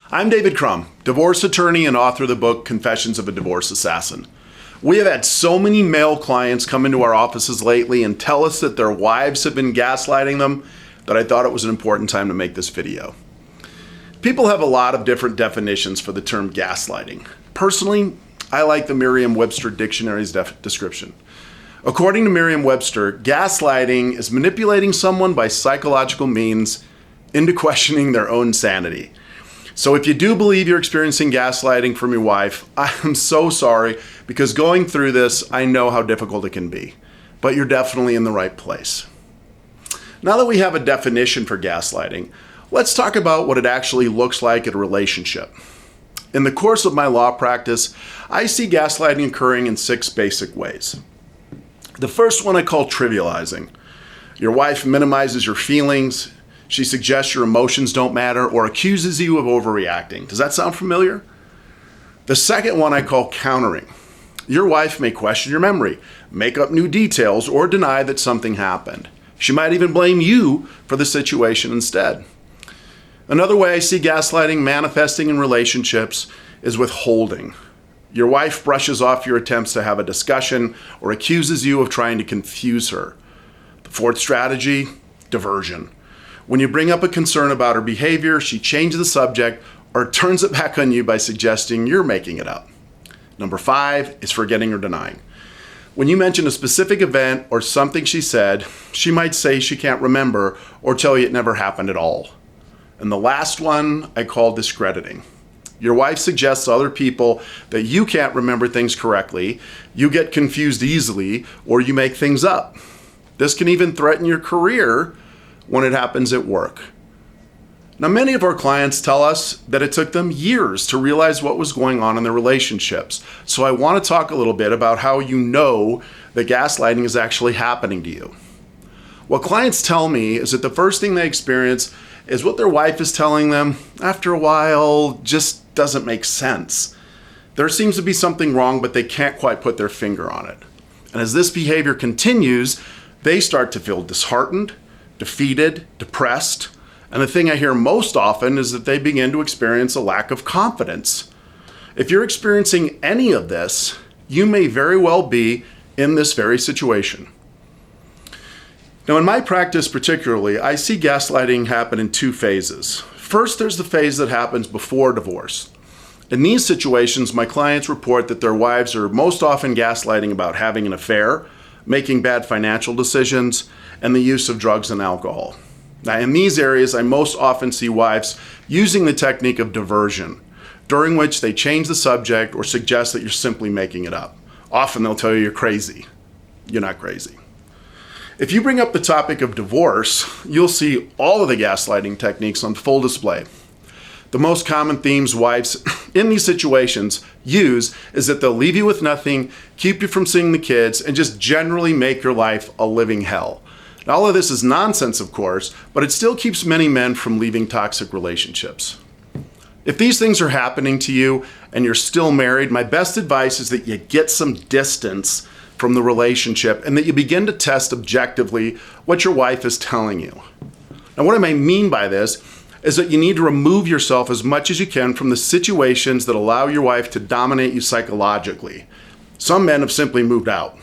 I'm David Crum, divorce attorney and author of the book Confessions of a Divorce Assassin. We have had so many male clients come into our offices lately and tell us that their wives have been gaslighting them that I thought it was an important time to make this video. People have a lot of different definitions for the term gaslighting. Personally, I like the Merriam-Webster dictionary's description. According to Merriam-Webster, gaslighting is manipulating someone by psychological means into questioning their own sanity. So if you do believe you're experiencing gaslighting from your wife, I'm so sorry, because going through this, I know how difficult it can be. But you're definitely in the right place. Now that we have a definition for gaslighting, let's talk about what it actually looks like in a relationship. In the course of my law practice, I see gaslighting occurring in 6 basic ways. The first one I call trivializing. Your wife minimizes your feelings. She suggests your emotions don't matter or accuses you of overreacting. Does that sound familiar? The second one I call countering. Your wife may question your memory, make up new details, or deny that something happened. She might even blame you for the situation instead. Another way I see gaslighting manifesting in relationships is withholding. Your wife brushes off your attempts to have a discussion or accuses you of trying to confuse her. The fourth strategy, diversion. When you bring up a concern about her behavior, she changes the subject or turns it back on you by suggesting you're making it up. Number 5 is forgetting or denying. When you mention a specific event or something she said, she might say she can't remember or tell you it never happened at all. And the last one I call discrediting. Your wife suggests to other people that you can't remember things correctly, you get confused easily, or you make things up. This can even threaten your career when it happens at work. Now, many of our clients tell us that it took them years to realize what was going on in their relationships. So I want to talk a little bit about how you know that gaslighting is actually happening to you. What clients tell me is that the first thing they experience is what their wife is telling them after a while just doesn't make sense. There seems to be something wrong, but they can't quite put their finger on it. And as this behavior continues, they start to feel disheartened, defeated, depressed, and the thing I hear most often is that they begin to experience a lack of confidence. If you're experiencing any of this, you may very well be in this very situation. Now, in my practice particularly, I see gaslighting happen in 2 phases. First, there's the phase that happens before divorce. In these situations, my clients report that their wives are most often gaslighting about having an affair, making bad financial decisions, and the use of drugs and alcohol. Now, in these areas, I most often see wives using the technique of diversion, during which they change the subject or suggest that you're simply making it up. Often they'll tell you you're crazy. You're not crazy. If you bring up the topic of divorce, you'll see all of the gaslighting techniques on full display. The most common themes wives in these situations use is that they'll leave you with nothing, keep you from seeing the kids, and just generally make your life a living hell. Now, all of this is nonsense, of course, but it still keeps many men from leaving toxic relationships. If these things are happening to you and you're still married, my best advice is that you get some distance from the relationship and that you begin to test objectively what your wife is telling you. Now, what I mean by this is that you need to remove yourself as much as you can from the situations that allow your wife to dominate you psychologically. Some men have simply moved out.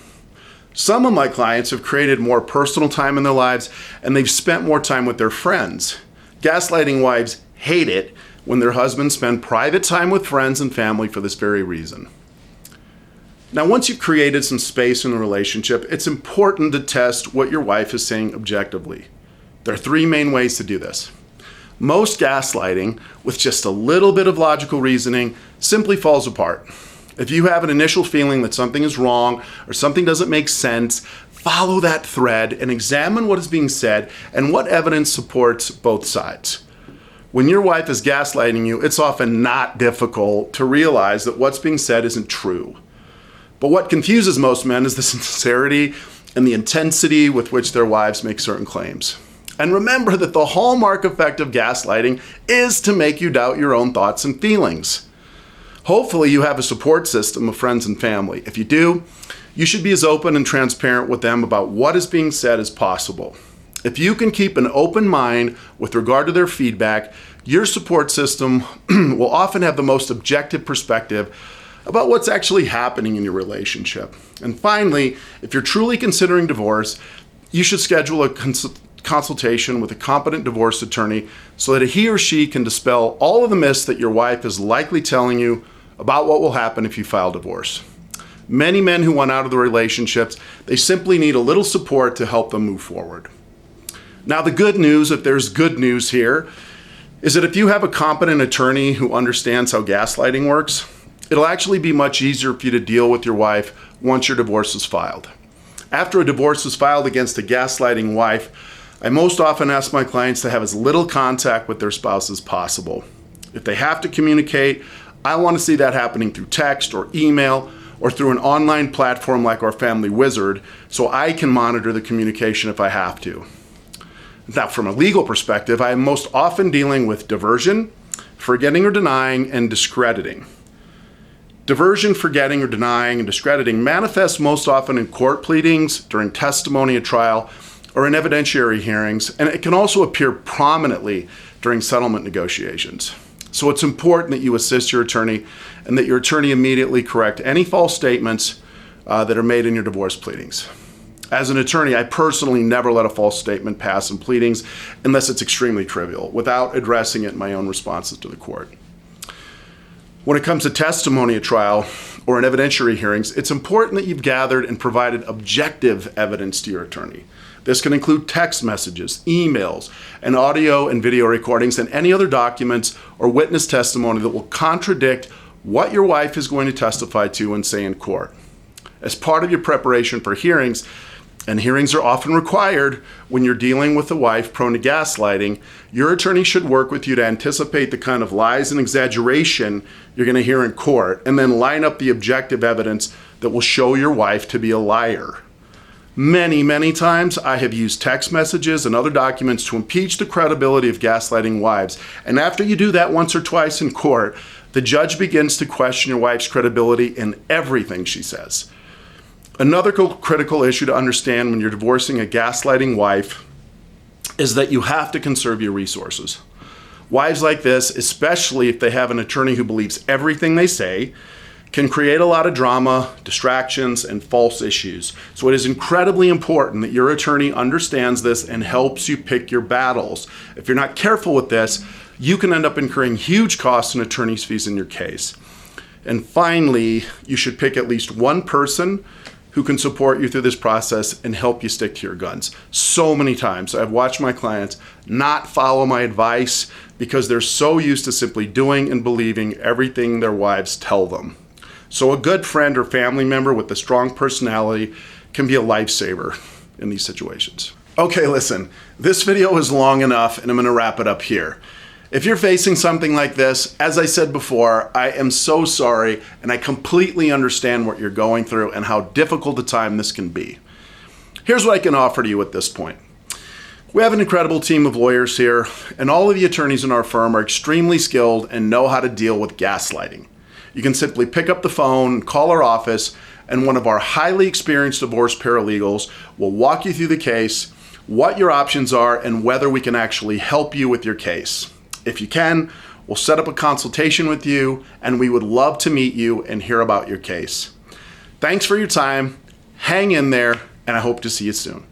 Some of my clients have created more personal time in their lives, and they've spent more time with their friends. Gaslighting wives hate it when their husbands spend private time with friends and family for this very reason. Now, once you've created some space in the relationship, it's important to test what your wife is saying objectively. There are 3 main ways to do this. Most gaslighting, with just a little bit of logical reasoning, simply falls apart. If you have an initial feeling that something is wrong or something doesn't make sense, follow that thread and examine what is being said and what evidence supports both sides. When your wife is gaslighting you, it's often not difficult to realize that what's being said isn't true. But what confuses most men is the sincerity and the intensity with which their wives make certain claims. And remember that the hallmark effect of gaslighting is to make you doubt your own thoughts and feelings. Hopefully you have a support system of friends and family. If you do, you should be as open and transparent with them about what is being said as possible. If you can keep an open mind with regard to their feedback, your support system will often have the most objective perspective about what's actually happening in your relationship. And finally, if you're truly considering divorce, you should schedule a consultation with a competent divorce attorney so that he or she can dispel all of the myths that your wife is likely telling you about what will happen if you file divorce. Many men who want out of the relationships, they simply need a little support to help them move forward. Now, the good news, if there's good news here, is that if you have a competent attorney who understands how gaslighting works, it'll actually be much easier for you to deal with your wife once your divorce is filed. After a divorce is filed against a gaslighting wife, I most often ask my clients to have as little contact with their spouse as possible. If they have to communicate, I want to see that happening through text or email or through an online platform like our Family Wizard so I can monitor the communication if I have to. Now, from a legal perspective, I am most often dealing with diversion, forgetting or denying, and discrediting. Diversion, forgetting, or denying, and discrediting manifests most often in court pleadings, during testimony at trial, or in evidentiary hearings, and it can also appear prominently during settlement negotiations. So it's important that you assist your attorney and that your attorney immediately correct any false statements that are made in your divorce pleadings. As an attorney, I personally never let a false statement pass in pleadings unless it's extremely trivial, without addressing it in my own responses to the court. When it comes to testimony at trial or in evidentiary hearings, it's important that you've gathered and provided objective evidence to your attorney. This can include text messages, emails, and audio and video recordings, and any other documents or witness testimony that will contradict what your wife is going to testify to and say in court. As part of your preparation for hearings, and hearings are often required when you're dealing with a wife prone to gaslighting, your attorney should work with you to anticipate the kind of lies and exaggeration you're going to hear in court, and then line up the objective evidence that will show your wife to be a liar. Many times I have used text messages and other documents to impeach the credibility of gaslighting wives. And after you do that once or twice in court, the judge begins to question your wife's credibility in everything she says. Another critical issue to understand when you're divorcing a gaslighting wife is that you have to conserve your resources. Wives like this, especially if they have an attorney who believes everything they say, can create a lot of drama, distractions, and false issues. So it is incredibly important that your attorney understands this and helps you pick your battles. If you're not careful with this, you can end up incurring huge costs and attorney's fees in your case. And finally, you should pick at least one person who can support you through this process and help you stick to your guns. So many times I've watched my clients not follow my advice because they're so used to simply doing and believing everything their wives tell them. So a good friend or family member with a strong personality can be a lifesaver in these situations. Okay, listen, this video is long enough and I'm gonna wrap it up here. If you're facing something like this, as I said before, I am so sorry, and I completely understand what you're going through and how difficult a time this can be. Here's what I can offer to you at this point. We have an incredible team of lawyers here, and all of the attorneys in our firm are extremely skilled and know how to deal with gaslighting. You can simply pick up the phone, call our office, and one of our highly experienced divorce paralegals will walk you through the case, what your options are, and whether we can actually help you with your case. If you can, we'll set up a consultation with you, and we would love to meet you and hear about your case. Thanks for your time, hang in there, and I hope to see you soon.